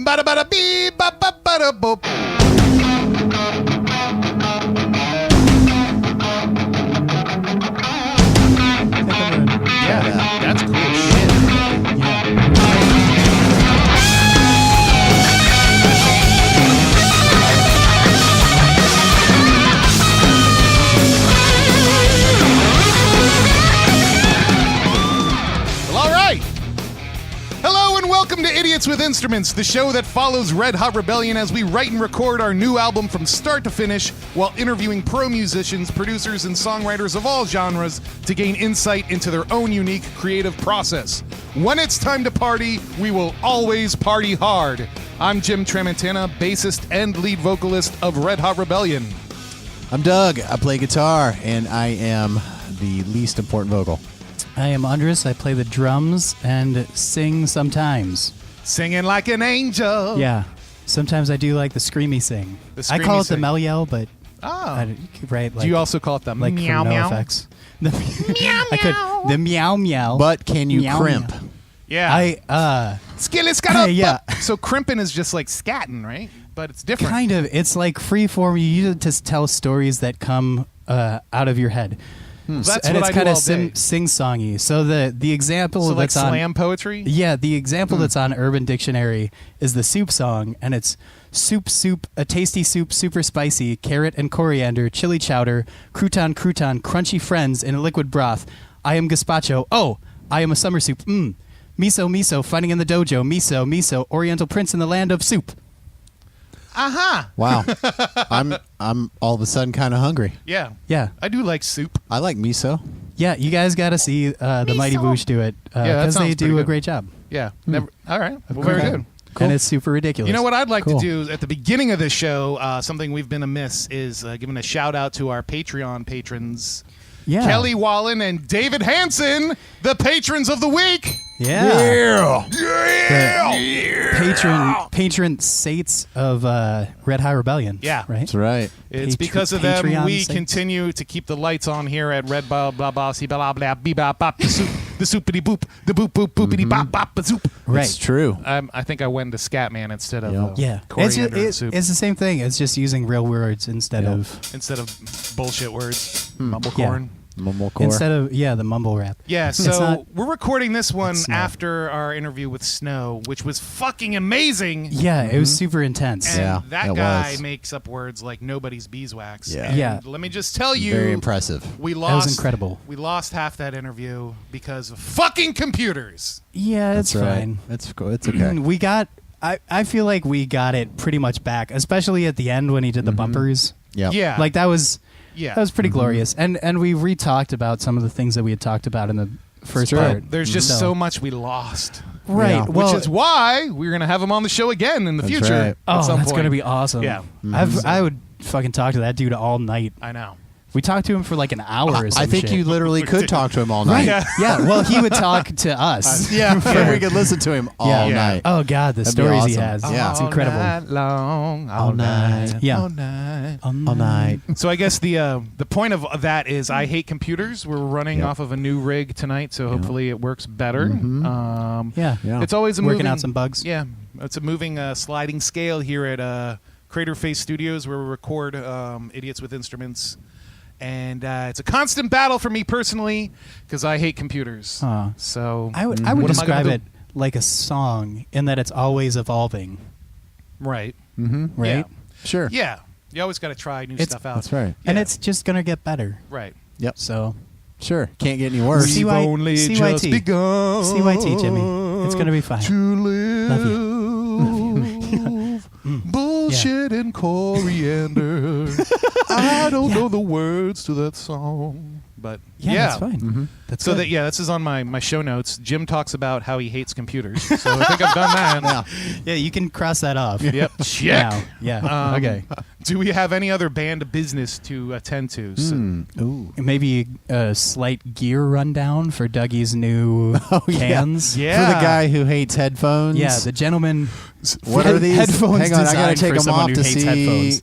bada bada bee ba ba bada boop. Yeah, that's cool shit. Welcome to Idiots with Instruments, the show that follows Red Hot Rebellion as we write and record our new album from start to finish while interviewing pro musicians, producers, and songwriters of all genres to gain insight into their own unique creative process. When it's time to party, we will always party hard. I'm Jim Tramontana, bassist and lead vocalist of Red Hot Rebellion. I'm Doug. I play guitar, and I am the least important vocal. I am Andres. I play the drums and sing sometimes. Singing like an angel. Yeah. Sometimes I do like the screamy sing. I call it the mel yell, but right. Like, do you also call it the like meow for no meow? Effects. Meow meow. The meow meow. But can you meow, crimp? Meow. Yeah. Yeah. So crimping is just like scatting, right? But it's different. Kind of. It's like freeform. You use it to tell stories that come out of your head. That's and what it's I kind do of all day. sing-songy. So the example So that's like on slam poetry? Yeah, the example that's on Urban Dictionary is the soup song, and it's soup, a tasty soup, super spicy, carrot and coriander, chili chowder, crouton, crunchy friends in a liquid broth. I am gazpacho. Oh, I am a summer soup. Miso, fighting in the dojo. Miso, Oriental prince in the land of soup. Aha! Wow. I'm all of a sudden kind of hungry. Yeah. Yeah. I do like soup. I like miso. Yeah, you guys got to see the Mighty Boosh do it because they do a great job. Yeah. Never. All right. Well, very good. Cool. And it's super ridiculous. You know what I'd like to do at the beginning of this show, something we've been amiss, is giving a shout out to our Patreon patrons. Yeah. Kelly Wallen and David Hansen, the patrons of the week. Yeah. Patron saints of Red Hot Rebellion. Yeah. Right? That's right. It's because of them Patreon we saints. continue to keep the lights on here at Red Blah Blah Blah Blah Blah Bee Bop Bop the soup the soupity boop the boop boop boopity bop bop the soup. Right. It's true. I think I went to Scatman instead of Yeah. coriander and soup. It's the same thing. It's just using real words instead of bullshit words. Mumblecorn. Mumblecore. instead of the mumble rap. Yeah, It's so not- we're recording this one It's not. after our interview with Snow, which was fucking amazing. Yeah, it was super intense. And Yeah, that it guy was. makes up words like nobody's beeswax. Yeah. And Yeah. let me just tell you, Very impressive. we That lost was incredible. We lost half that interview because of fucking computers. Yeah, it's That's right. fine. It's cool. It's okay. We got. I feel like we got it pretty much back, especially at the end when he did the bumpers. Yeah. Yeah. Like that was Yeah. pretty glorious. And we re-talked about some of the things that we had talked about in the first right. part. There's just so much we lost. Right. Yeah. Well, which is why we're going to have him on the show again in the That's future. right. At oh, some that's point. going to be awesome. Yeah. I would fucking talk to that dude all night. I know. We talked to him for like an hour or some I think shit. you literally could talk to him all night. Yeah. Yeah, well, he would talk to us. Yeah. We could listen to him all Yeah. night. Oh, God, the That'd be stories he awesome. has. Yeah. It's incredible. All night long. All night. Yeah. All night. All night. So I guess the point of that is I hate computers. We're running off of a new rig tonight, so hopefully it works better. Yeah. Yeah. It's always a Working moving, out some bugs. Yeah, it's a moving sliding scale here at Crater Face Studios, where we record Idiots with Instruments, and it's a constant battle for me personally because I hate computers. So I would what am I describe gonna it like a song in that it's always evolving. do? Right. Right? Yeah. Sure. Yeah. You always got to try new It's- stuff out. That's right. And Yeah. it's just going to get better. Right. Yep. So, Sure. Can't get any worse. See- We've CY only CYT. just begun. CYT, Jimmy. It's going to be fine. To live. Love Bullshit and coriander. I don't know the words to that song. But Yeah, yeah. that's fine. That's So good. that this is on my show notes. Jim talks about how he hates computers. So I think I've done that. Yeah. Yeah, you can cross that off. Yep. Check. Now. Yeah. Okay. Do we have any other band business to attend to? So, Ooh. Maybe a slight gear rundown for Dougie's new cans. Yeah. For the guy who hates headphones. Yeah, the gentleman. What are these? Headphones Hang on, I gotta designed take for them someone off who to hates see. headphones.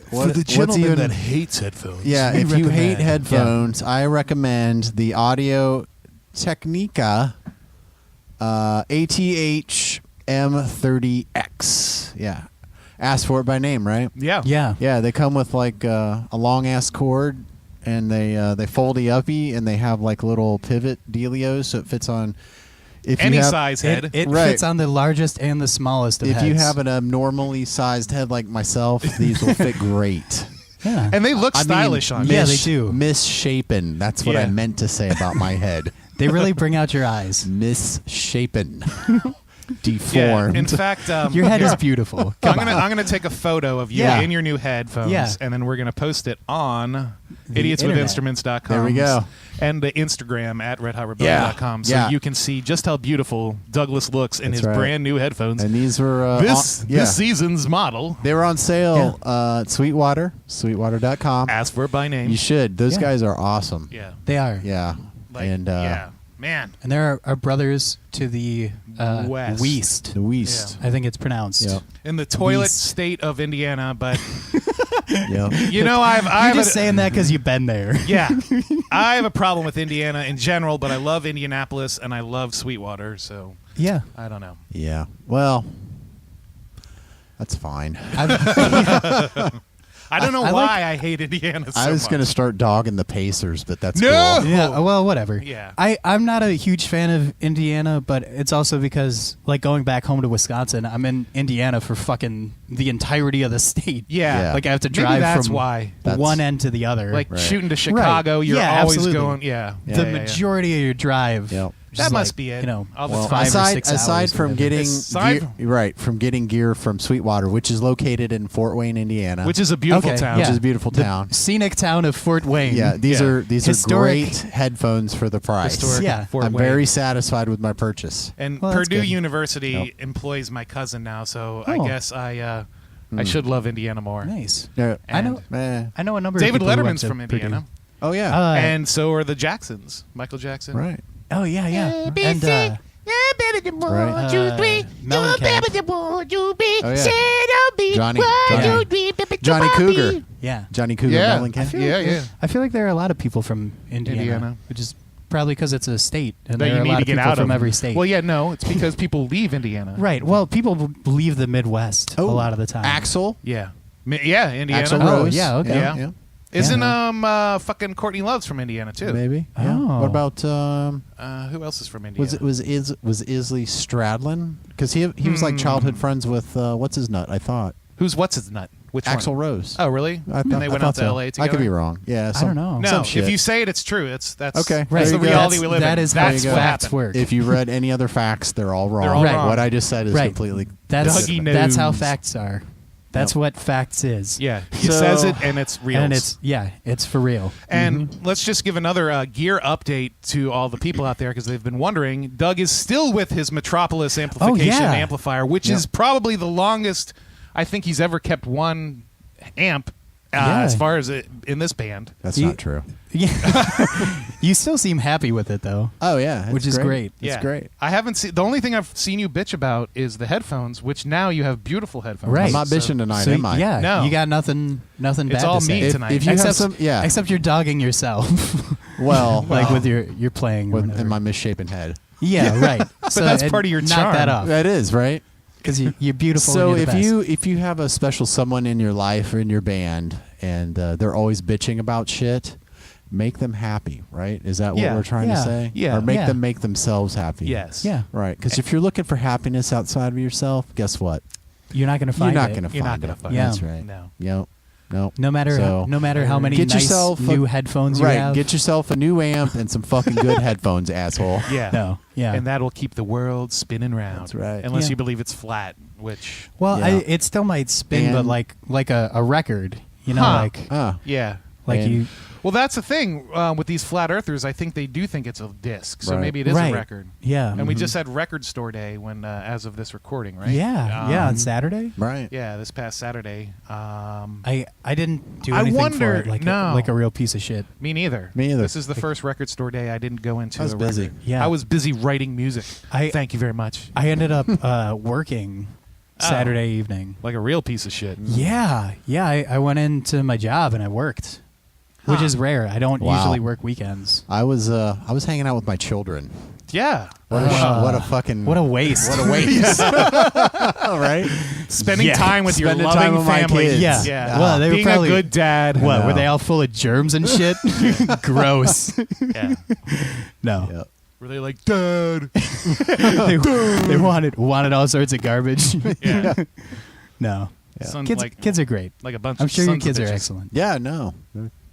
What's even, hates headphones. Yeah, we if you hate recommend. headphones, I recommend the Audio-Technica ATH M30X. Yeah. Ask for it by name, right? Yeah. Yeah, they come with like a long ass cord, and they foldy uppy, and they have like little pivot dealios, so it fits on Any size head. It Right. fits on the largest and the smallest of If heads. you have an abnormally sized head like myself, these will fit great. Yeah. And they look I mean, stylish on you. Yeah, they do. Misshapen. That's what I Yeah. meant to say about my head. They really bring out your eyes. Misshapen. Yeah. Deformed. In fact, Your head is beautiful. I'm gonna take a photo of you Yeah. in your new headphones, Yeah. and then we're gonna post it on The idiotswithinstruments.com. There we go. And the Instagram at redhotrebellion.com, so Yeah. you can see just how beautiful Douglas looks in That's his right. brand new headphones. And these were this season's model. They were on sale at Sweetwater, sweetwater.com. Ask for it by name. You should. Those Yeah. guys are awesome. Yeah. They are. Yeah. Like, yeah. Man. And there are brothers to the West. West. The West. I think it's pronounced. Yep. In the toilet West. state of Indiana, but Yep. you know, You're I've just saying that because you've been there. yeah, I have a problem with Indiana in general, but I love Indianapolis and I love Sweetwater, so Yeah. I don't know. Yeah. Well, that's fine. I don't know I why like- I hate Indiana so I was much. going to start dogging the Pacers, but that's No! cool. Yeah, well, whatever. Yeah. I'm not a huge fan of Indiana, but it's also because, like, going back home to Wisconsin, I'm in Indiana for fucking the entirety of the state. Yeah. Yeah. Like, I have to Maybe drive that's from why. one end to the other. Like Right. shooting to Chicago, you're Yeah, always absolutely. going. Yeah, Yeah. the yeah, yeah. majority of your drive. Yep. just That must like, be it. You know, All the Well, time. 5 or aside 6 aside hours or from whatever. getting Aside- gear, from getting gear from Sweetwater, which is located in Fort Wayne, Indiana, Which is a beautiful Okay, town. which yeah. is a beautiful The town. scenic town of Fort Wayne. Yeah, these Yeah. are Historic- great headphones for the price. Historic Yeah. Fort I'm Wayne. very satisfied with my purchase. And Well, that's Purdue good. University Yep. employs my cousin now, so I Oh. guess I should love Indiana more. Nice. Yeah. I know. Eh. I know a number David of people who went Letterman's to from Purdue. Indiana, Oh yeah. and so are the Jacksons. Michael Jackson. right. Oh yeah, yeah. And Right. Mellencamp. Oh yeah. Johnny Cougar. Yeah. Johnny Cougar. Yeah. Mellencamp. Yeah. I feel like there are a lot of people from Indiana, Indiana. which is probably because it's a state, and That there are you a need lot to of get people out from of every state. Well, yeah, no, it's because people leave Indiana. Right. Well, people leave the Midwest a lot of the time. Axel. Yeah. Yeah, Indiana. Axl Oh, Rose. yeah, okay. Yeah. Isn't fucking Courtney Love's from Indiana too? Maybe. Yeah. Oh. What about Who else is from Indiana? was Isley Stradlin? Because he was like childhood friends with what's his nut? I thought What's his nut? Which Axl one? Rose. Oh, really? I and thought, they I went thought out to so. L.A. together. I could be wrong. Yeah. I don't know. No, some if shit. you say it, it's true. That's Okay. Right. That's the There you go. reality we live That in. is how That's you what go. facts happened. work. If you read any other facts, they're all wrong. They're all wrong. What I just said is Right. completely. That's Dougie that's how knows. facts are. That's Yep. what facts is. Yeah, he So- says it, and it's real. And it's for real. And let's just give another gear update to all the people out there because they've been wondering. Doug is still with his Metropolis amplification yeah. amplifier, which Yep. is probably the longest I think he's ever kept one amp Yeah. as far as in this band. That's You- not true. Yeah. You still seem happy with it though. Oh yeah, Which is great. It's great. I haven't seen the only thing I've seen you bitch about is the headphones, which now you have beautiful headphones. Right. I'm not So- bitching tonight, So am I? yeah, No. you got nothing bad It's all to say. me If, tonight. if you except, have some, yeah. except you're dogging yourself, well, like with your playing. or with, whatever. in my misshapen head. Yeah, right. But that's part of your knock charm. that off That is right. because you're beautiful. So and you're the best. if you have a special someone in your life or in your band and they're always bitching about shit, make them happy, right? Is that what Yeah. we're trying to Yeah. say? Yeah. Or make Yeah. them make themselves happy. Yes. yeah, Right. Because if you're looking for happiness outside of yourself, guess what? you're not going to You're find not it. going to You're find not gonna it. find it. That's Yeah. right. No. Yep. Nope. No matter So- no matter how many Get nice yourself new headphones you right. have. Get yourself a new amp and some fucking good headphones, asshole. Yeah. no, yeah. And that'll keep the world spinning round. That's right. Unless Yeah. you believe it's flat, which well, Yeah. it still might spin, but And- like a record. You know, Huh. like yeah. And- you. Well, that's the thing with these flat earthers. I think they do think it's a disc, so Right. maybe it is Right. a record. Yeah. And we just had Record Store Day when, as of this recording, right? Yeah, on Saturday. Right. Yeah, this past Saturday. I didn't do I anything wonder- for it no. like a real piece of shit. Me neither. Me either. This is the first Record Store Day I didn't go into. I was a busy. record. Yeah. I was busy writing music. I- Thank you very much. I ended up working Oh. Saturday evening. Like a real piece of shit. Yeah. I went into my job and I worked, which is rare. I don't Wow. usually work weekends. I was hanging out with my children Yeah. What a fucking What a waste. what a waste. All right. Spending Yeah. time with your Spending loving time with my family. kids. Yeah. Yeah. Well, they were Being probably a good dad. What No. were they all full of germs and shit? Gross. Yeah. No. Yep. Were they like, Dad? they wanted all sorts of garbage. Yeah. No. Yeah. Son, Kids are great. like a bunch I'm of sure your sons of kids are bitches. excellent. Yeah, no.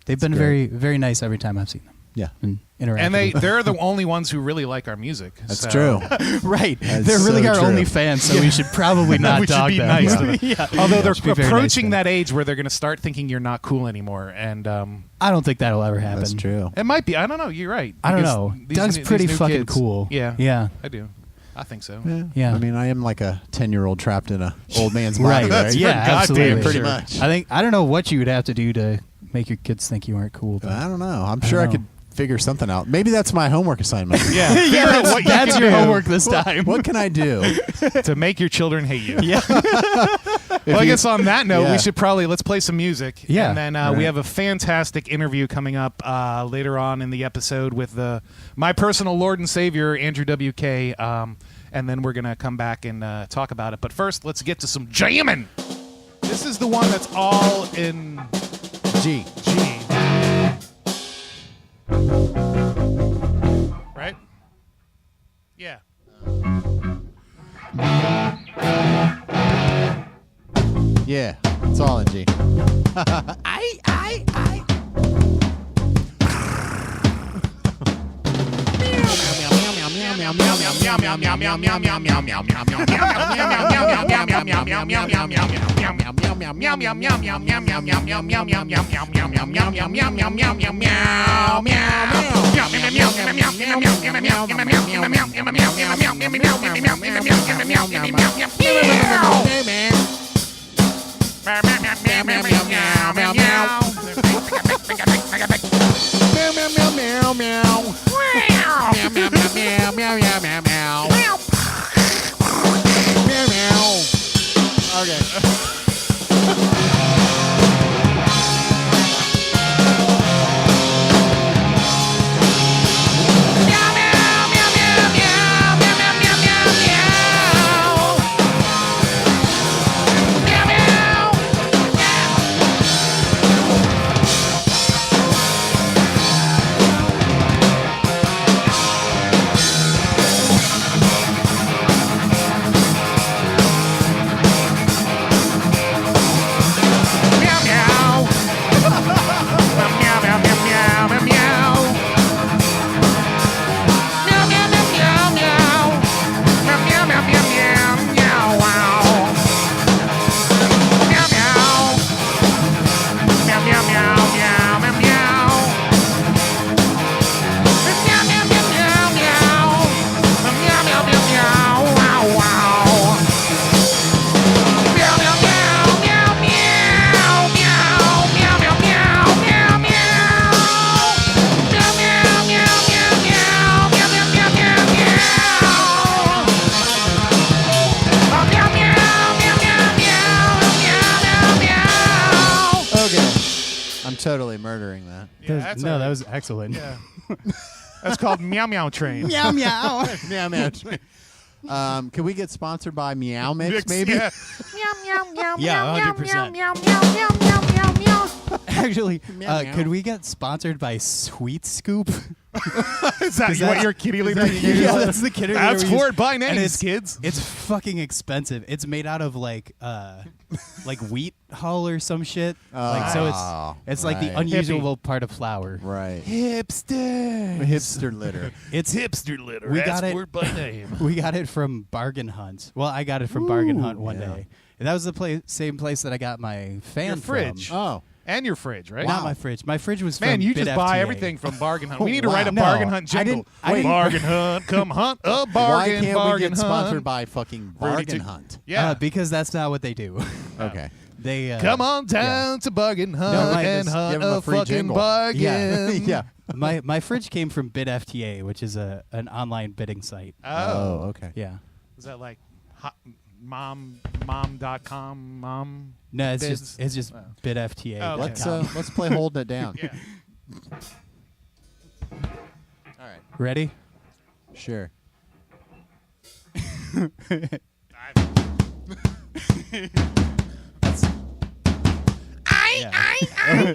They've been great. very, very nice every time I've seen them Yeah. and interacted. And with they're the only ones who really like our music. That's so- true. them. Right. That's They're really so our true. only fans, so we should probably not We should dog be them. nice to them. Yeah. Although Should be they're very nice approaching to them. that age where they're going to start thinking you're not cool anymore, and I don't think that'll ever happen. That's true. it might be. I don't know. You're right. I don't Because know. these Doug's new- pretty these new fucking kids- cool. Yeah. Yeah. I do. I think so. Yeah. I mean, I am like a 10-year-old trapped in a old man's Right. body, right? Yeah, goddamn absolutely. pretty much. I don't know what you would have to do to make your kids think you aren't cool. But I don't know. I'm sure I know. could figure something out. Maybe that's my homework assignment. Yeah. Figure out what you that's can your do homework this time. What can I do? to make your children hate you. Yeah. Well, I guess on that note, Yeah. we should probably let's play some music. Yeah. And then Right. we have a fantastic interview coming up later on in the episode with my personal Lord and Savior, Andrew WK. And then we're going to come back and talk about it. But first, let's get to some jamming. This is the one that's all in G. G. Right? Yeah. Yeah. It's all in G. Totally murdering that. Yeah, that's no, all that right. was excellent. Yeah. That's called Meow Meow Train. Meow meow. Meow meow. Can we get sponsored by Meow Mix, maybe? Yeah. Yeah, 100%. Actually, Meow, meow. could we get sponsored by Sweet Scoop? Is that what that's- your kitty litter uses? Yeah, that's the kidder. Ask litter we for use. it by And names, kids. It's fucking expensive. It's made out of like wheat hull or some shit. So it's like the right. unusual part of flour. Right. Hipster. Hipster litter. It's Hipster litter. We Ask got it. for it by name. We got it from Bargain Hunt. Well, I got it from Bargain Hunt one yeah. day. And that was the same place that I got my fan Your fridge. from. Oh. And your fridge, right? Not my fridge. My fridge was Man, from you Bit just buy FTA. everything from Bargain Hunt. We need to Wow. write a No, Bargain Hunt I jingle. didn't- Bargain Hunt, come hunt a bargain. Why can't bargain we get hunt. sponsored by fucking Bargain Rudy Hunt? Yeah. Because that's not what they do. Okay. They Come on down to Bargain Hunt and just hunt give 'em a a free fucking jingle. bargain. Yeah. Yeah. My fridge came from Bit FTA, which is an online bidding site. Oh, okay. Yeah. Is that like mom.com? Mom? No, it's Biz? just Bit FTA. Oh, okay. Let's play Holding It Down. Yeah. All right. Ready? Sure.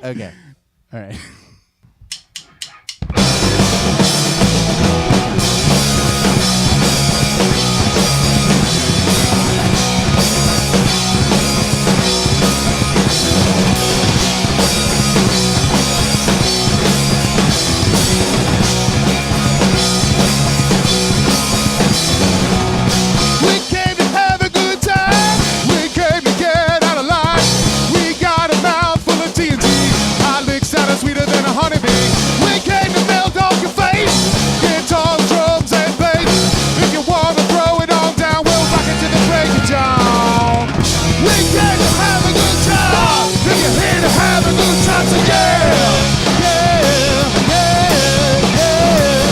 Okay. All right. We came to have a good time. We came to get out of line. We got a mouth full of TNT. Our licks sounded sweeter than a honeybee. We came to melt off your face. Guitars, drums, and bass. If you wanna throw it on down, we'll rock it to the break of dawn. We came to have a good time. If you're here to have a good time, so yeah, yeah, yeah, yeah.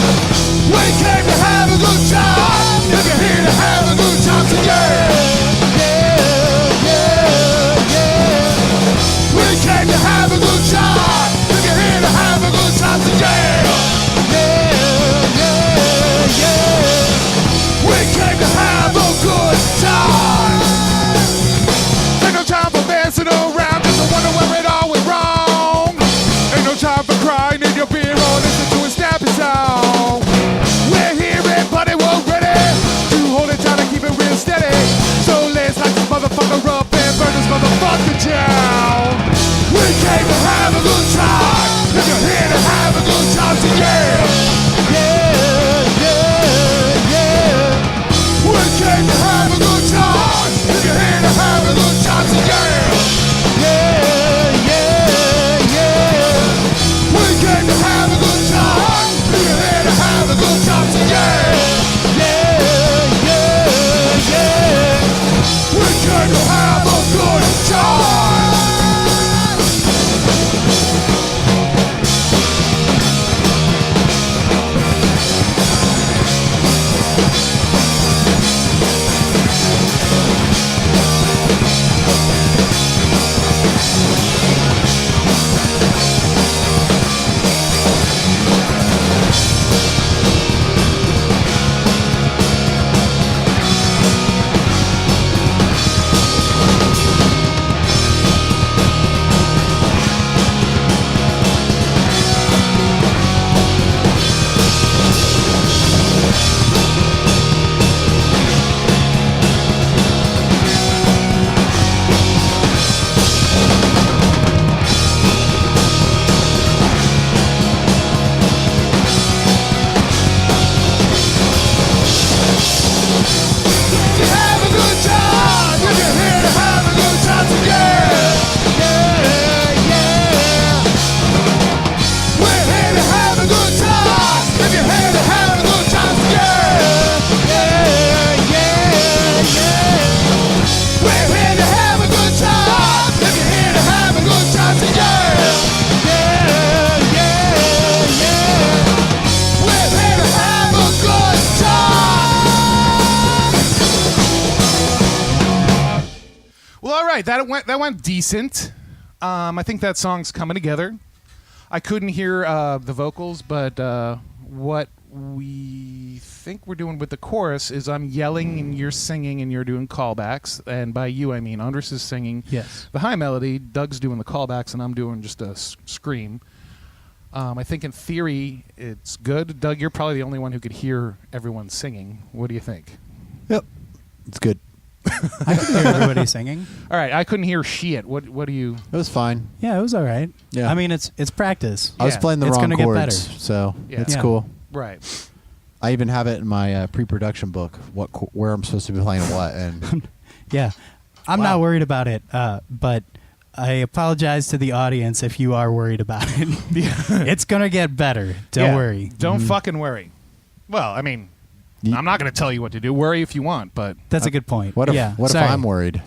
We came to have a good time. If you're here to have a good time, so yeah, yeah, yeah, yeah. We came to have a good time. If you're here to have a good time, so yeah, yeah, yeah, yeah. We came to have a good time. Ain't no time for messing around, just to wonder where it all went wrong. Ain't no time for crying in your beer or listen to a snappy song. We're here and buddy, we're ready to hold it down and keep it real steady. So let's light this motherfucker up and burn this motherfucker down. We came to have a good time. If you're here to have a good time, so yeah, yeah, yeah, yeah. We came to have a good time. If you're here to have a good time, so yeah, yeah, yeah, yeah. We came to have a good time. If you're here to have a good time, so yeah, yeah, yeah, yeah. We came to have a good time. Have a good time. If you're here to have a good time, so yeah, yeah, yeah. We're here to have a good time. If you're here to have a good time, so yeah, yeah, yeah, yeah. We're here to have a good time. If you're here to have a good time, so yeah, yeah, yeah, yeah. We're here to have a good time. Well, all right, that went decent. I think that song's coming together. I couldn't hear the vocals, but what we think we're doing with the chorus is I'm yelling and you're singing and you're doing callbacks. And by you, I mean Andres is singing Yes. the high melody, Doug's doing the callbacks, and I'm doing just a scream. I think in theory it's good. Doug, you're probably the only one who could hear everyone singing. What do you think? Yep. It's good. I could hear everybody singing. All right, I couldn't hear shit. What do you? It was fine. Yeah, it was all right. Yeah. I mean, it's practice. I was Yeah. playing the It's wrong gonna get chords, better. so Yeah. it's Yeah. cool. Right. I even have it in my pre-production book, where I'm supposed to be playing what, and Yeah. I'm Wow. not worried about it, but I apologize to the audience if you are worried about it. It's going to get better. Don't Yeah. worry. Don't fucking worry. Well, I mean, I'm not going to tell you what to do. Worry if you want, but That's a good point. what if yeah. what if Sorry. I'm worried?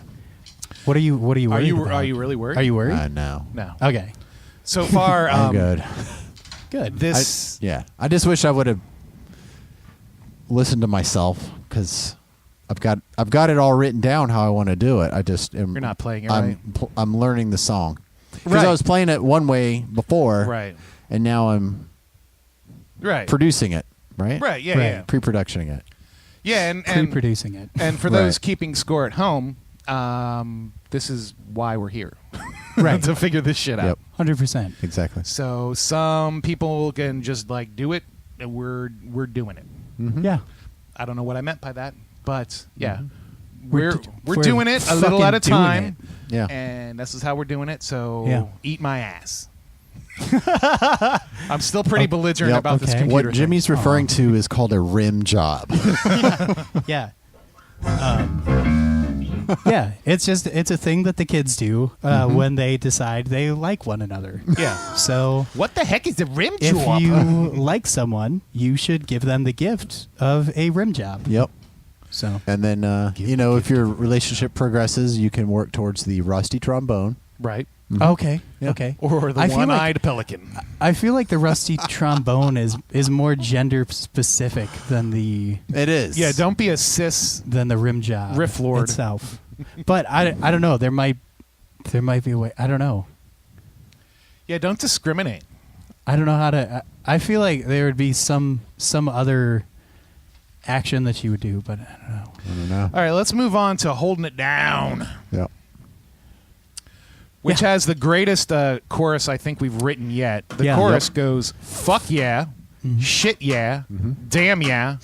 What are you worried about? are you really worried? Are you worried? No. No. Okay. So far, I'm good. Good. This Yeah, I just wish I would have listened to myself, because I've got it all written down how I want to do it. I just am, You're not playing it right. I'm learning the song, because Right. I was playing it one way before, right, and now I'm right. producing it. right? Right. Yeah. Right. Yeah. Pre-productioning it. Yeah. And Pre-producing it. and for those Right. keeping score at home, this is why we're here. Right. To figure this shit out. Yep. 100%. Exactly. So some people can just like do it, and we're doing it. Mm-hmm. Yeah. I don't know what I meant by that, but yeah, We're we're d- doing we're it a little at a fucking doing time. it. Yeah. And this is how we're doing it. So Yeah. eat my ass. I'm still pretty belligerent Yep. about this Okay. computer What Jimmy's referring to is called a rim job. Yeah. Yeah, it's a thing that the kids do when they decide they like one another. thing. Yeah. So What the heck is a rim if job? you like someone, you should give them the gift of a rim job. Yep. So And then, if your relationship progresses, you can work towards the rusty trombone. Right. okay, Yeah. okay. Or the I feel like- one-eyed pelican. I feel like the rusty trombone is more gender specific than the It is. Yeah, don't be a cis. rim job Riff Lord. itself. But I don't know. There might be a way. I don't know. Yeah, don't discriminate. I don't know how to. I feel like there would be some other action that you would do, but I don't know. I don't know. All right, let's move on to Holding It Down, Yep. which Yeah. has the greatest chorus I think we've written yet. The Yeah. chorus goes, fuck yeah, shit yeah, damn yeah,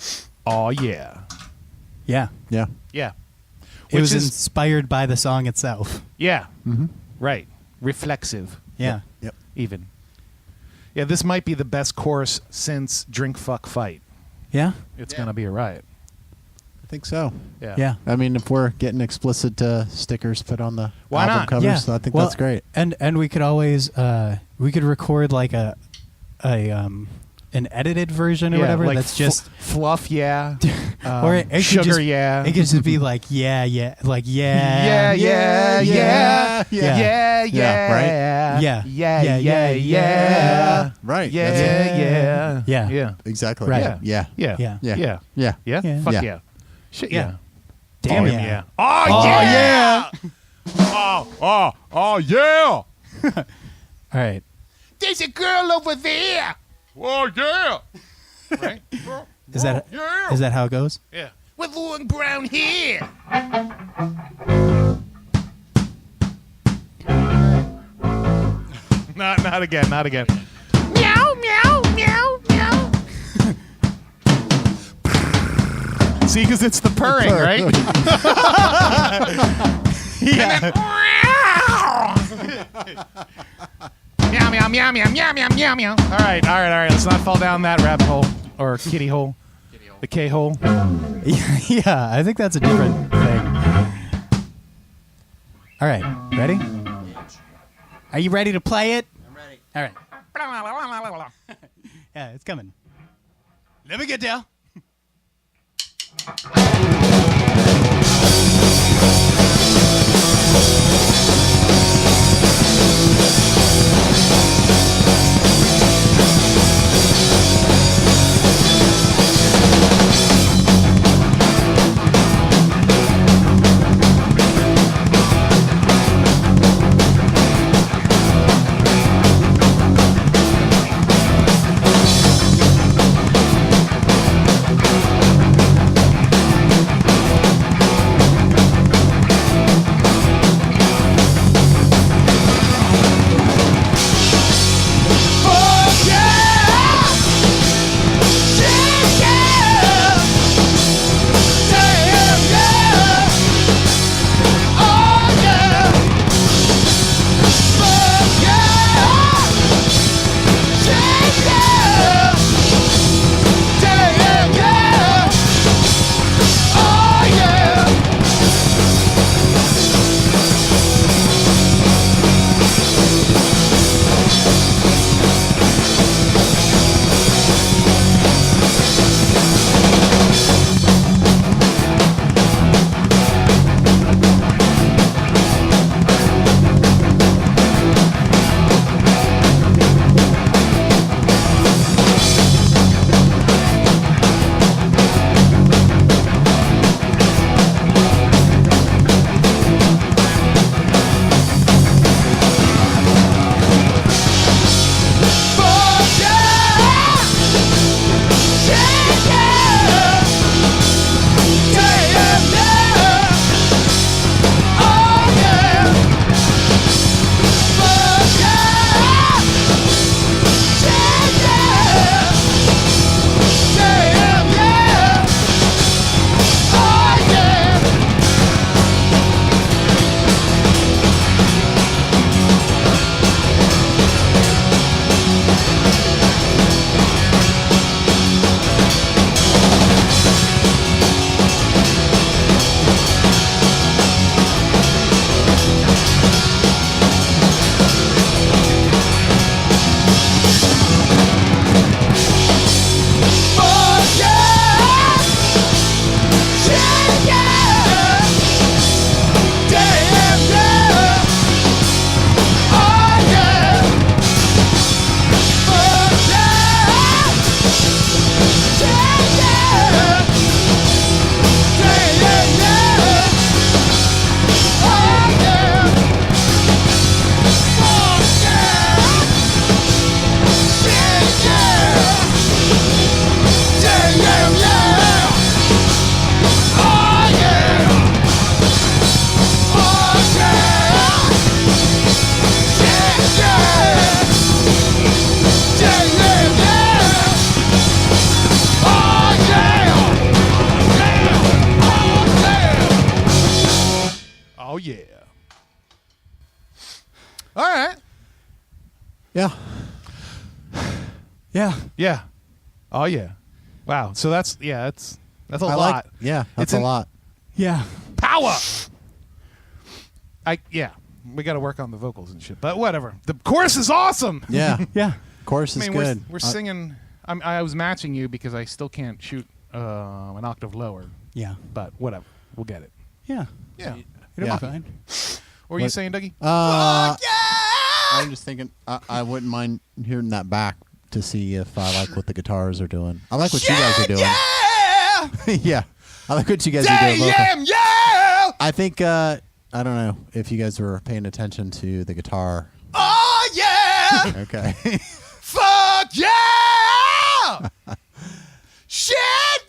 aw yeah. Yeah, Yeah. Yeah. it was Which is- inspired by the song itself. Yeah, Mm-hmm. right. Reflexive, Yeah, Yep. even. Yeah, this might be the best chorus since Drink, Fuck, Fight. yeah, It's going to be a riot. I think so. Yeah. yeah. I mean, if we're getting explicit stickers put on the Why album not? covers, Yeah. I think Well, that's great. And we could always we could record like an edited version or Yeah, whatever. like that's just fluff, yeah. or it could sugar, just, yeah. It could just be like yeah, like Yeah, yeah, yeah, yeah, Yeah, right? Yeah. yeah, Yeah, yeah. Right. yeah, That's it. yeah, Yeah. yeah, Exactly. Right. Yeah. yeah, Yeah. yeah, Yeah. yeah, Yeah. yeah, Yeah. fuck Yeah. yeah, shit, Yeah. yeah, Damn oh, yeah. oh Oh, yeah, oh yeah. All right. There's a girl over there. Oh yeah, right? Is that yeah? is that how it goes? Yeah, with long brown hair. Not again. Not again. Meow, meow, meow, meow. See, because it's the purring, right? Yeah. Meow, meow, meow, meow, meow, meow, meow, meow. All right. Let's not fall down that rabbit hole or kitty hole. The K hole. Yeah, I think that's a different thing. All right, ready? Are you ready to play it? I'm ready. All right. Yeah, it's coming. Let me get down. All right. Yeah. Yeah. Yeah. Oh yeah. Wow. So that's a lot. That's a lot. Yeah. Power. We got to work on the vocals and shit, but whatever. The chorus is awesome. Yeah. Yeah. Chorus is good. We're singing. I was matching you because I still can't shoot an octave lower, Yeah. but whatever. We'll get it. Yeah. Yeah. It'll Yeah. be fine. What were you saying, Dougie? I'm just thinking I wouldn't mind hearing that back to see if I like what the guitars are doing. I like what you guys are doing. Yeah. Yeah. I like what you guys are doing. Damn, yeah. I think I don't know if you guys were paying attention to the guitar. Oh yeah. Okay. Fuck yeah. Shit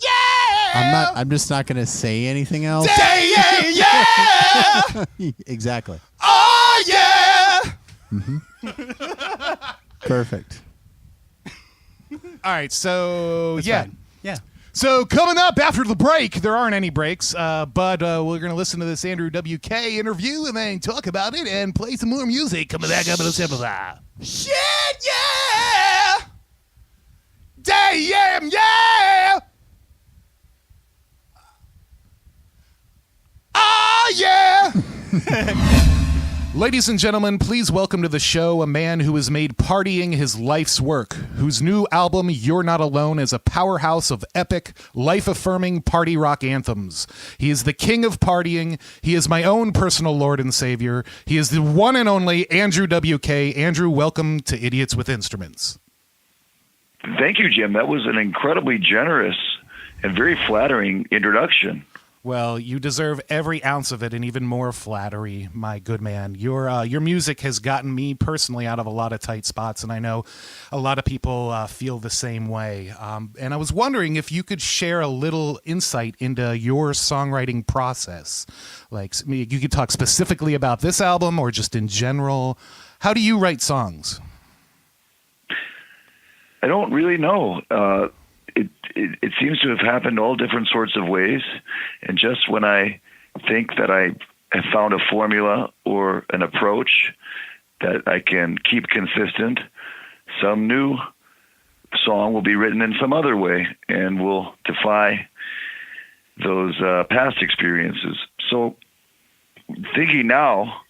yeah. I'm just not gonna say anything else. Damn, yeah. Exactly. Oh yeah. Perfect. All right, so yeah. Fine. Yeah. So coming up after the break, there aren't any breaks, but we're going to listen to this Andrew WK interview and then talk about it and play some more music. Coming back up in a second. Shit, yeah! Damn, yeah! Oh, yeah! Ladies and gentlemen, please welcome to the show a man who has made partying his life's work, whose new album, You're Not Alone, is a powerhouse of epic, life-affirming party rock anthems. He is the king of partying. He is my own personal Lord and Savior. He is the one and only Andrew WK. Andrew, welcome to Idiots with Instruments. Thank you, Jim. That was an incredibly generous and very flattering introduction. Well, you deserve every ounce of it and even more flattery, my good man. Your music has gotten me personally out of a lot of tight spots, and I know a lot of people feel the same way. And I was wondering if you could share a little insight into your songwriting process. Like, you could talk specifically about this album or just in general. How do you write songs? I don't really know. It seems to have happened all different sorts of ways. And just when I think that I have found a formula or an approach that I can keep consistent, some new song will be written in some other way and will defy those past experiences. So thinking now,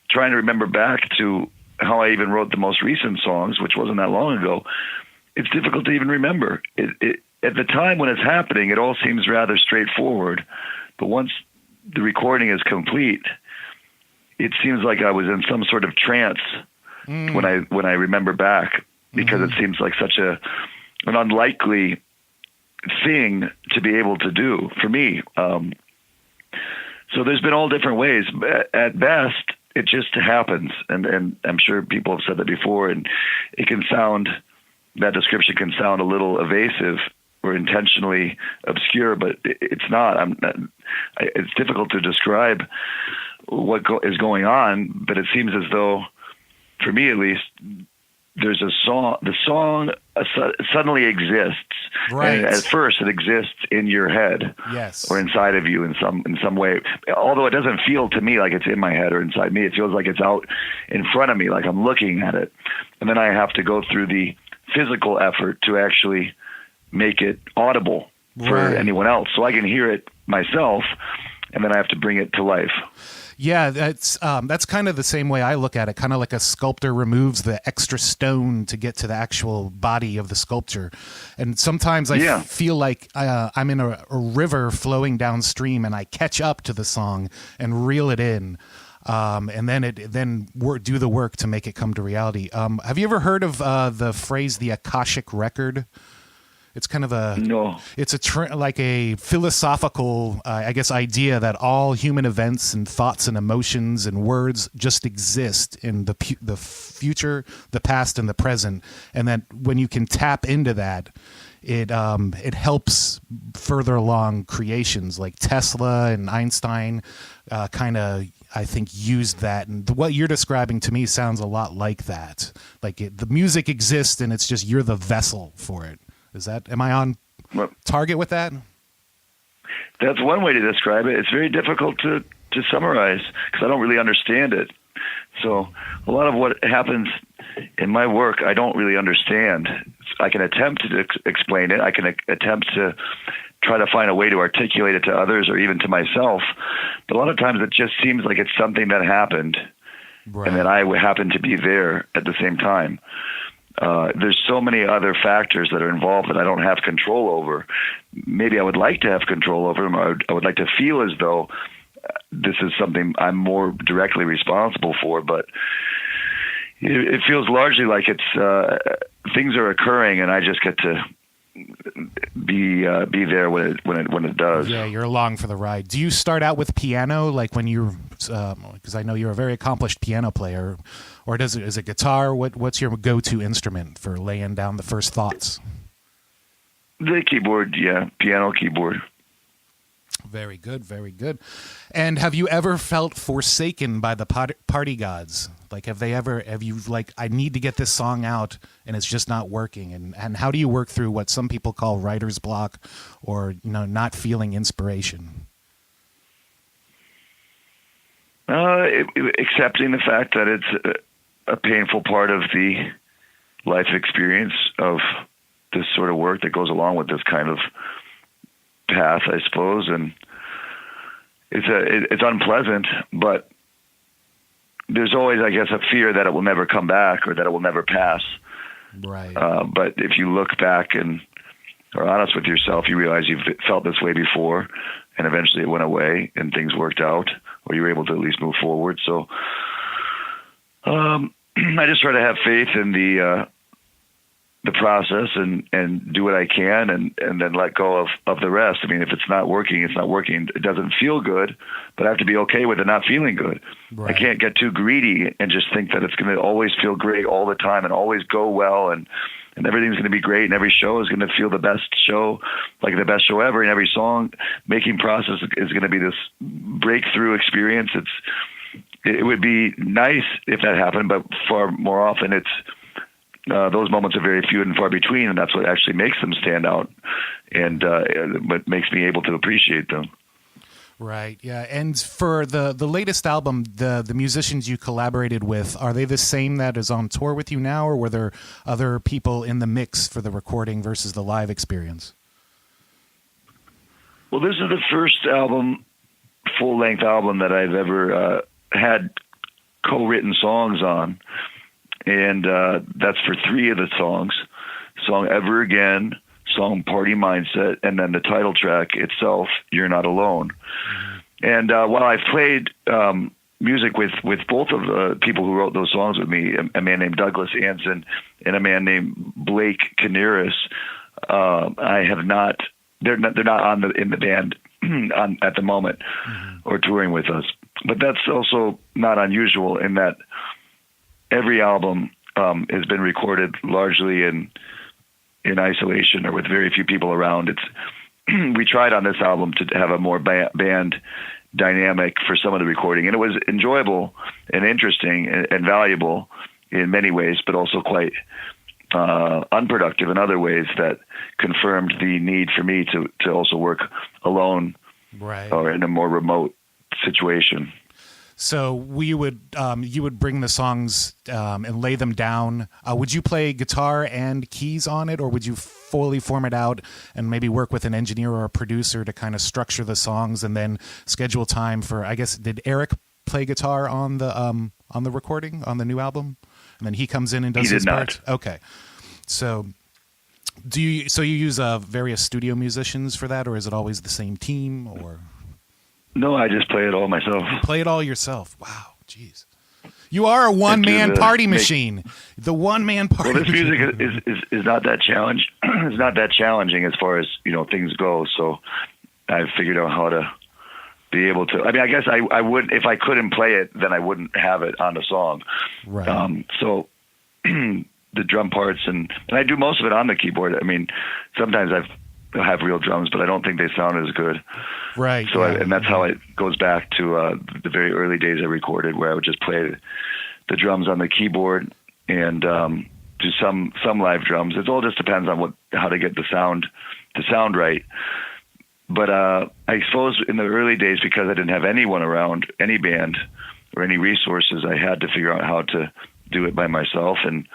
trying to remember back to how I even wrote the most recent songs, which wasn't that long ago, it's difficult to even remember. At the time when it's happening, it all seems rather straightforward. But once the recording is complete, it seems like I was in some sort of trance when I remember back, because it seems like such an unlikely thing to be able to do for me. So there's been all different ways. At best, it just happens, and I'm sure people have said that before, and that description can sound a little evasive or intentionally obscure, but it's not. It's difficult to describe what is going on, but it seems as though, for me at least, there's a song. The song suddenly exists. Right. And at first, it exists in your head, Yes. or inside of you in some way. Although it doesn't feel to me like it's in my head or inside me, it feels like it's out in front of me, like I'm looking at it. And then I have to go through the physical effort to actually make it audible for Right. anyone else, so I can hear it myself, and then I have to bring it to life. Yeah, that's kind of the same way I look at it, kind of like a sculptor removes the extra stone to get to the actual body of the sculpture. And sometimes I feel like I'm in a river flowing downstream, and I catch up to the song and reel it in. And then do the work to make it come to reality. Have you ever heard of the phrase "the Akashic Record"? It's kind of it's like a philosophical, I guess, idea that all human events and thoughts and emotions and words just exist in the future, the past, and the present, and that when you can tap into that, it helps further along creations like Tesla and Einstein. Kind of, I think, used that, and what you're describing to me sounds a lot like that. Like the music exists, and it's just you're the vessel for it. Am I on target with that? That's one way to describe it. It's very difficult to summarize because I don't really understand it. So a lot of what happens in my work, I don't really understand. I can attempt to explain it. I can attempt to try to find a way to articulate it to others or even to myself. But a lot of times it just seems like it's something that happened, Right. and that I happen to be there at the same time. There's so many other factors that are involved that I don't have control over. Maybe I would like to have control over them. I would like to feel as though this is something I'm more directly responsible for, but it feels largely like it's things are occurring, and I just get to be there when it does. Yeah, you're along for the ride. Do you start out with piano, like when you're, because I know you're a very accomplished piano player, or is it guitar? What's your go-to instrument for laying down the first thoughts? The keyboard, yeah, piano keyboard. Very good, very good. And have you ever felt forsaken by the party gods? Like, have you like, I need to get this song out and it's just not working? And how do you work through what some people call writer's block, or, not feeling inspiration? Accepting the fact that it's a painful part of the life experience of this sort of work that goes along with this kind of path, I suppose, and it's unpleasant, but there's always, I guess, a fear that it will never come back or that it will never pass. Right. But if you look back and are honest with yourself, you realize you've felt this way before, and eventually it went away and things worked out, or you were able to at least move forward. So I just try to have faith in the process and do what I can, and then let go of the rest. I mean, if it's not working, it's not working. It doesn't feel good, but I have to be okay with it not feeling good. Right. I can't get too greedy and just think that it's going to always feel great all the time and always go well, and everything's going to be great, and every show is going to feel the best show, like the best show ever, and every song making process is going to be this breakthrough experience. It would be nice if that happened, but far more often it's those moments are very few and far between, and that's what actually makes them stand out, and what makes me able to appreciate them. Right. Yeah. And for the latest album, the musicians you collaborated with, are they the same that is on tour with you now, or were there other people in the mix for the recording versus the live experience? Well, this is the first full-length album that I've ever had co-written songs on. And that's for 3 of the songs: song Ever Again, song Party Mindset, and then the title track itself, You're Not Alone. Mm-hmm. And while I've played music with both of the people who wrote those songs with me, a man named Douglas Anson and a man named Blake Canaris, I have not. They're not in the band at the moment, mm-hmm. or touring with us. But that's also not unusual in that every album has been recorded largely in isolation or with very few people around. We tried on this album to have a more band dynamic for some of the recording, and it was enjoyable and interesting and valuable in many ways, but also quite unproductive in other ways that confirmed the need for me to also work alone, right, or in a more remote situation. So you would bring the songs and lay them down. Would you play guitar and keys on it, or would you fully form it out and maybe work with an engineer or a producer to kind of structure the songs and then schedule time for? I guess, did Eric play guitar on the recording on the new album, and then he comes in and does his part? Okay, so you use various studio musicians for that, or is it always the same team? Or no, I just play it all myself. You play it all yourself. Wow, jeez. You are a one-man party machine. The one-man party. Well, this music is not that challenge. It's not that challenging as far as things go. So I've figured out how to be able to. I mean, I guess I would, if I couldn't play it, then I wouldn't have it on the song. Right. So the drum parts and I do most of it on the keyboard. I mean, sometimes I have real drums, but I don't think they sound as good. Right. So and that's how it goes back to the very early days I recorded, where I would just play the drums on the keyboard and do some live drums. It all just depends on how to get the sound right. But I suppose in the early days, because I didn't have anyone around, any band, or any resources. I had to figure out how to do it by myself. And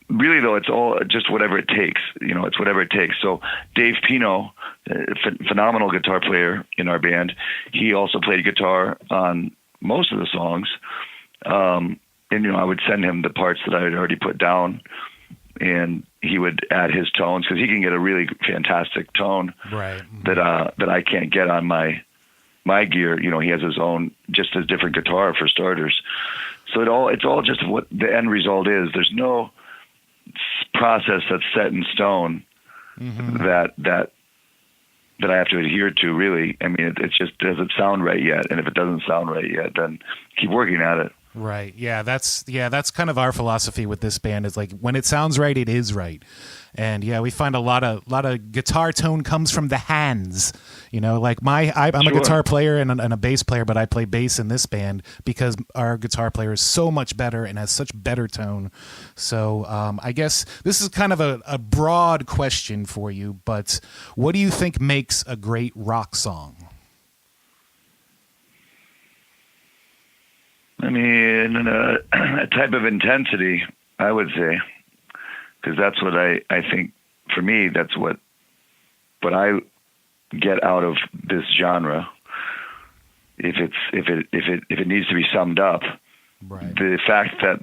really, though, it's all just whatever it takes. It's whatever it takes. So Dave Pino, phenomenal guitar player in our band, he also played guitar on most of the songs. And, I would send him the parts that I had already put down, and he would add his tones, because he can get a really fantastic tone Right. that I can't get on my gear. He has his own, just a different guitar for starters. So it's all just what the end result is. There's no process that's set in stone that I have to adhere to, really. I mean, it's just, does it sound right yet? And if it doesn't sound right yet, then keep working at it. Right. Yeah, that's kind of our philosophy with this band, is like, when it sounds right, it is right. And yeah, we find a lot of guitar tone comes from the hands. Like I'm a guitar player and a bass player, but I play bass in this band because our guitar player is so much better and has such better tone. So I guess this is kind of a broad question for you, but what do you think makes a great rock song? I mean, a type of intensity, I would say, because that's what I think. For me, that's what I get out of this genre. If it needs to be summed up, right. The fact that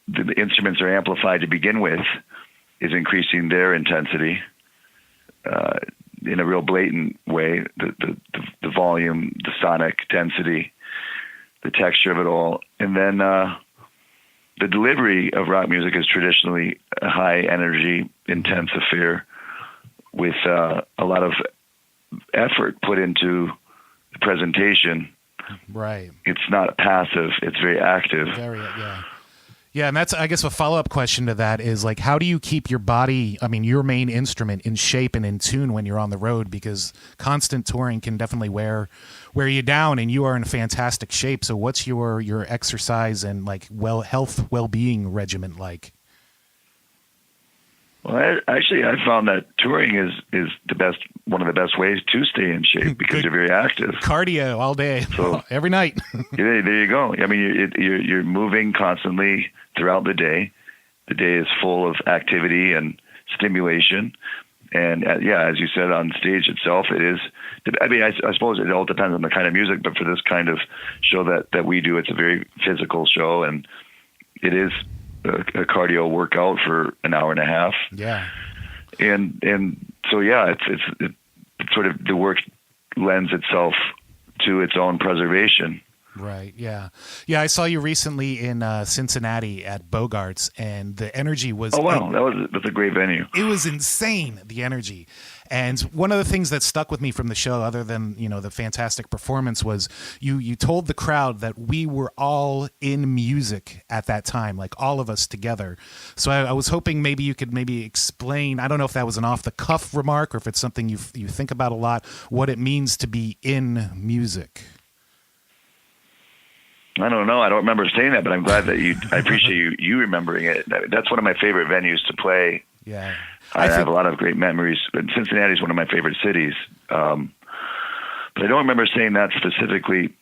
the instruments are amplified to begin with is increasing their intensity in a real blatant way. The volume, the sonic density, the texture of it all. And then the delivery of rock music is traditionally a high energy, intense affair with a lot of effort put into the presentation. Right. It's not passive, it's very active. Yeah, and that's, I guess, a follow-up question to that is, like, how do you keep your body, your main instrument, in shape and in tune when you're on the road? Because constant touring can definitely wear you down, and you are in fantastic shape. So what's your exercise and, like, well-being regimen like? Well, actually, I found that touring is one of the best ways to stay in shape, because you're very active. Cardio all day, so, every night. There you go. I mean, you're moving constantly throughout the day. The day is full of activity and stimulation. And as you said, on stage itself, it is. I mean, I suppose it all depends on the kind of music, but for this kind of show that we do, it's a very physical show, and it is a cardio workout for an hour and a half. Yeah. And so, it's sort of, the work lends itself to its own preservation. Right. Yeah. Yeah. I saw you recently in Cincinnati at Bogart's, and the energy was. Oh wow, that's a great venue. It was insane, the energy. And one of the things that stuck with me from the show, other than the fantastic performance, was you told the crowd that we were all in music at that time, like all of us together. So I was hoping maybe you could explain. I don't know if that was an off the cuff remark or if it's something you think about a lot. What it means to be in music. I don't know. I don't remember saying that, but I'm glad that I appreciate you remembering it. That's one of my favorite venues to play. Yeah. I have a lot of great memories. Cincinnati is one of my favorite cities. But I don't remember saying that specifically.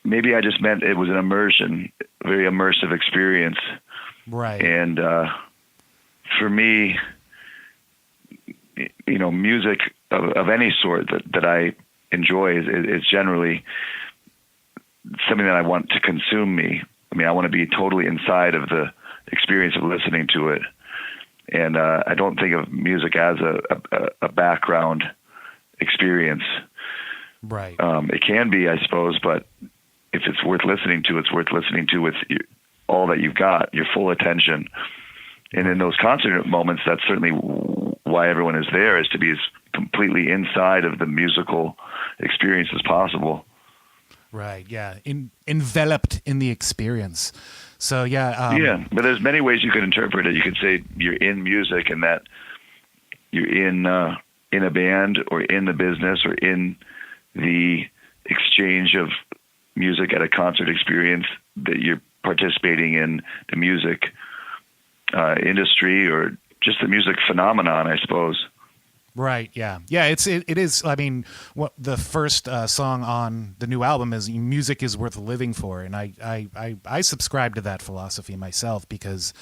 Maybe I just meant it was an immersion, a very immersive experience. Right. And for me, music of any sort that I enjoy is generally something that I want to consume me. I mean, I want to be totally inside of the experience of listening to it. And I don't think of music as a background experience. Right. It can be, I suppose, but if it's worth listening to, it's worth listening to with all that you've got, your full attention. And in those concert moments, that's certainly why everyone is there, is to be as completely inside of the musical experience as possible. Right. Yeah. Enveloped in the experience. So yeah. But there's many ways you could interpret it. You could say you're in music, and that you're in a band or in the business or in the exchange of music at a concert experience, that you're participating in the music industry or just the music phenomenon, I suppose. Right. Yeah. Yeah. It is. I mean, what the first song on the new album is "Music is Worth Living For," and I subscribe to that philosophy myself because,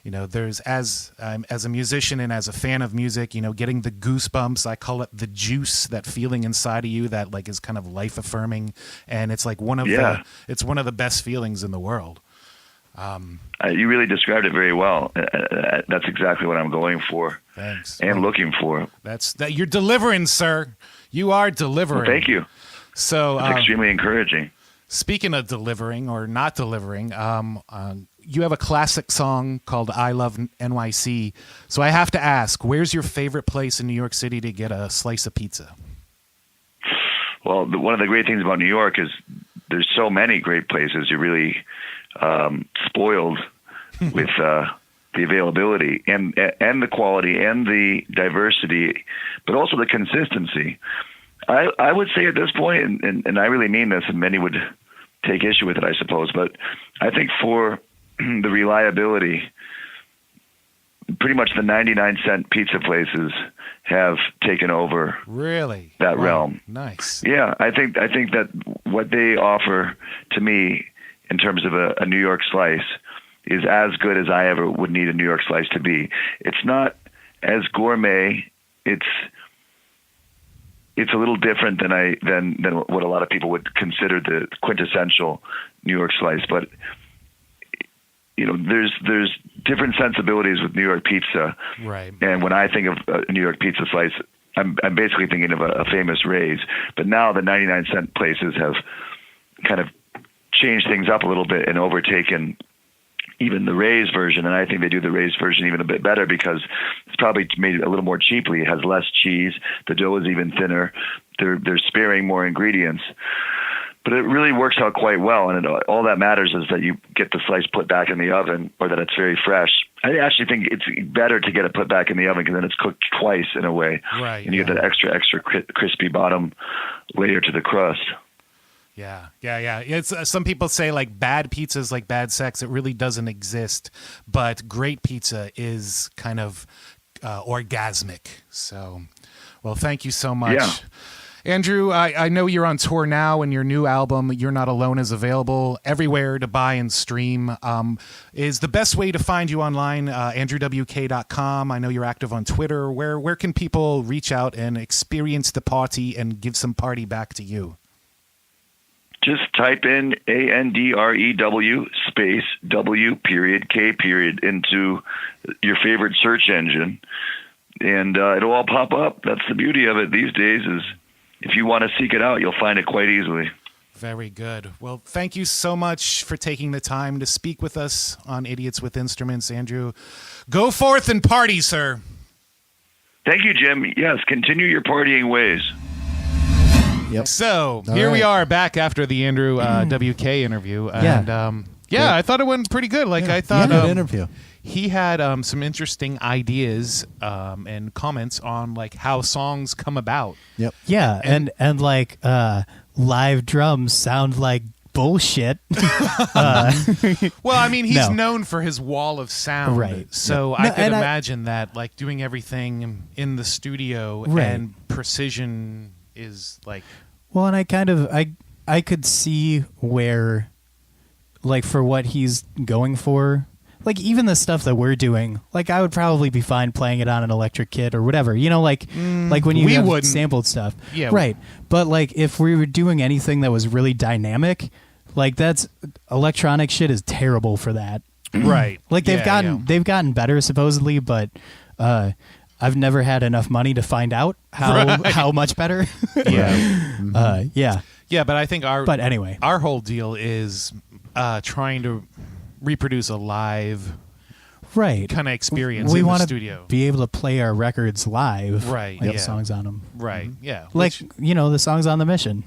there's as a musician and as a fan of music, getting the goosebumps. I call it the juice, that feeling inside of you that like is kind of life affirming, and it's like one of the best feelings in the world. You really described it very well. That's exactly what I'm going for. Thanks. And looking for. That you're delivering, sir. You are delivering. Well, thank you. So it's extremely encouraging. Speaking of delivering or not delivering, you have a classic song called "I Love NYC." So I have to ask, where's your favorite place in New York City to get a slice of pizza? Well, one of the great things about New York is there's so many great places. You're really spoiled with the availability and the quality and the diversity, but also the consistency. I would say at this point, and I really mean this, and many would take issue with it, I suppose, but I think for the reliability, pretty much the 99-cent pizza places have taken over. Really? That realm. Nice. Yeah, I think that what they offer to me in terms of a New York slice is as good as I ever would need a New York slice to be. It's not as gourmet. It's a little different than what a lot of people would consider the quintessential New York slice. But there's different sensibilities with New York pizza. Right. And when I think of a New York pizza slice, I'm basically thinking of a famous Ray's. But now the 99-cent places have kind of changed things up a little bit and overtaken even the Ray's version, and I think they do the Ray's version even a bit better because it's probably made a little more cheaply. It has less cheese. The dough is even thinner. They're sparing more ingredients. But it really works out quite well, and all that matters is that you get the slice put back in the oven or that it's very fresh. I actually think it's better to get it put back in the oven because then it's cooked twice in a way. Right. And you get that extra crispy bottom layer to the crust. Yeah. It's some people say like bad pizza is like bad sex. It really doesn't exist, but great pizza is kind of orgasmic. So, well, thank you so much. Yeah. Andrew, I know you're on tour now, and your new album, You're Not Alone, is available everywhere to buy and stream. Is the best way to find you online, andrewwk.com. I know you're active on Twitter. Where can people reach out and experience the party and give some party back to you? Just type in ANDREW space W period K period into your favorite search engine, and it'll all pop up. That's the beauty of it these days is if you want to seek it out, you'll find it quite easily. Very good. Well, thank you so much for taking the time to speak with us on Idiots with Instruments, Andrew. Go forth and party, sir. Thank you, Jim. Yes, continue your partying ways. Yep. So All here we right. are back after the Andrew WK interview. Yeah. And I thought it went pretty good. Like I thought good interview. he had some interesting ideas and comments on like how songs come about. Yep. Yeah, and like live drums sound like bullshit. Well, I mean, he's No. known for his wall of sound. Right. So No, I could and imagine that like doing everything in the studio Right. and precision is like Well, and I could see where, like, for what he's going for, like even the stuff that we're doing, like I would probably be fine playing it on an electric kit or whatever, like when you we have wouldn't. sampled stuff, Yeah. right. But like if we were doing anything that was really dynamic, like that's electronic shit is terrible for that. right. Like they've Yeah, they've gotten better supposedly, but I've never had enough money to find out how much better. Yeah. Yeah. Yeah, but I think But anyway, our whole deal is trying to reproduce a live right. kind of experience We in the want to studio. be able to play our records live. Right, Like yeah. songs on them. Right. Yeah. Like, the songs on the mission.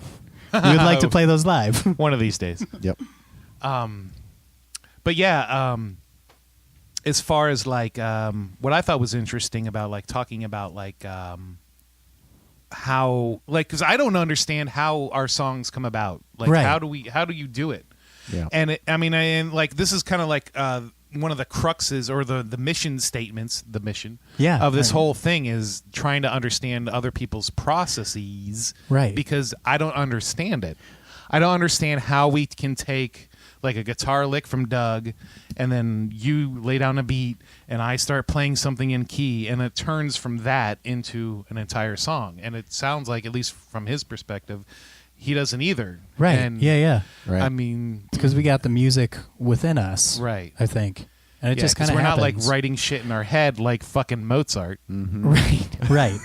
We would like to play those live. one of these days. Yep. But yeah, as far as like what I thought was interesting about like talking about like how like because I don't understand how our songs come about. Like Right. how do you do it? Yeah. And I mean, like this is kind of like one of the cruxes or the mission statements, Yeah, of this right. whole thing is trying to understand other people's processes, Right. Because I don't understand it. I don't understand how we can take like a guitar lick from Doug, and then you lay down a beat, and I start playing something in key, and it turns from that into an entire song. And it sounds like, at least from his perspective, he doesn't either. Right. And Yeah. Right. I mean, Because we got the music within us. right. I think. And it Yeah, just 'cause kind of we're happens. not like writing shit in our head like fucking Mozart, Right. Right.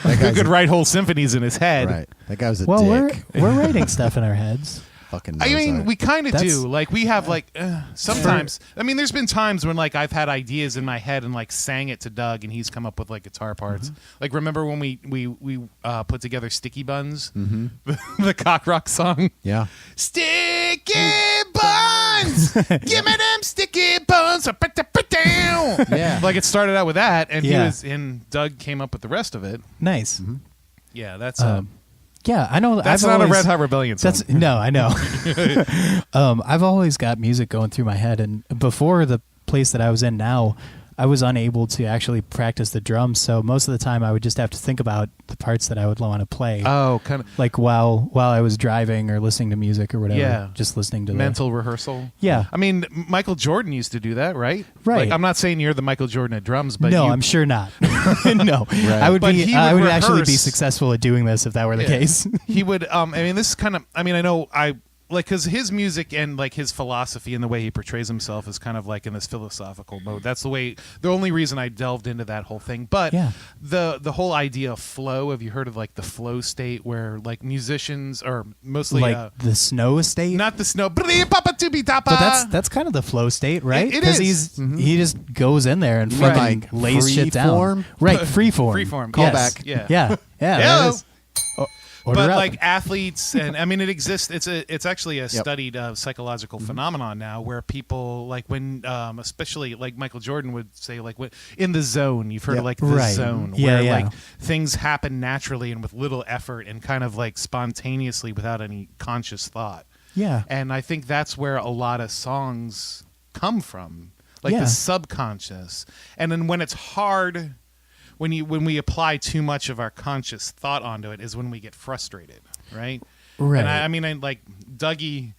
That who guy's could a- write whole symphonies in his head. Right. That guy was a Well, dick. we're writing stuff in our heads. Fucking I mean, Mozart. we kind of That's- do. Like, we have like sometimes. I mean, there's been times when like I've had ideas in my head and like sang it to Doug, and he's come up with like guitar parts. Like, remember when we put together Sticky Buns, the cock rock song? Yeah. Sticky buns, give me them sticky buns. Down. Yeah. Like, it started out with that, and Yeah. and Doug came up with the rest of it. Nice. Yeah, that's Yeah, I know. that's I've not always, a Red Hot Rebellion song. That's no, I know. I've always got music going through my head, and before the place that I was in now, I was unable to actually practice the drums. So most of the time, I would just have to think about the parts that I would want to play, Oh, kind of like while I was driving or listening to music or whatever. Yeah. Just listening to mental rehearsal. Yeah. I mean, Michael Jordan used to do that, right? Right. Like, I'm not saying you're the Michael Jordan at drums, but no, you, I'm sure not. No, I would But be. he I would would actually be rehearse. successful at doing this if that were the case. he would. I mean, this is kind of. I mean, I know I like because his music and like his philosophy and the way he portrays himself is kind of like in this philosophical mode. That's the way. The only reason I delved into that whole thing, but Yeah. the whole idea of flow. Have you heard of like the flow state where like musicians are mostly Like the snow estate. not the snow. But But that's kind of the flow state, right? It Because is. he just goes in there and Right. fucking Like lays shit down. freeform? Right, freeform. Freeform. Callback. Yes. Yeah, yeah. Hello. that is- Order But up. like athletes, and I mean, it exists. It's actually a studied psychological phenomenon now, where people like when, especially like Michael Jordan would say, like when, in the zone. You've heard of like the Right. zone, Yeah, where yeah. like things happen naturally and with little effort and kind of like spontaneously without any conscious thought. yeah, And I think that's where a lot of songs come from, like Yeah. the subconscious. And then when it's hard. When we apply too much of our conscious thought onto it is when we get frustrated, right? Right. And I mean, like Dougie,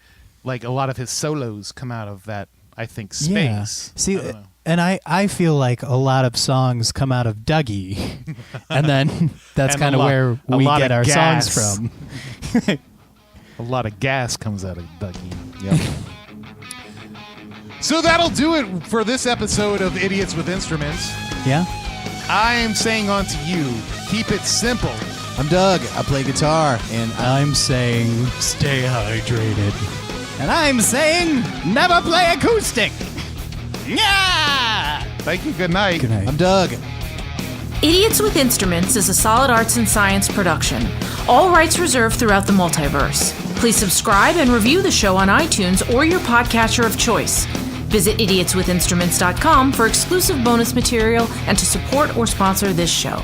like a lot of his solos come out of that, I think, space. yeah. See, I don't know. and I feel like a lot of songs come out of Dougie, and then that's And kind of where a we lot get of our gas. songs from. A lot of gas comes out of Dougie. Yep. So that'll do it for this episode of Idiots with Instruments. Yeah. I am saying on to you, keep it simple. I'm Doug. I play guitar, and I'm saying stay hydrated. And I'm saying never play acoustic. Yeah. Thank you. Good night. Good night. I'm Doug. Idiots with Instruments is a Solid Arts and Science production. All rights reserved throughout the multiverse. Please subscribe and review the show on iTunes or your podcatcher of choice. Visit idiotswithinstruments.com for exclusive bonus material and to support or sponsor this show.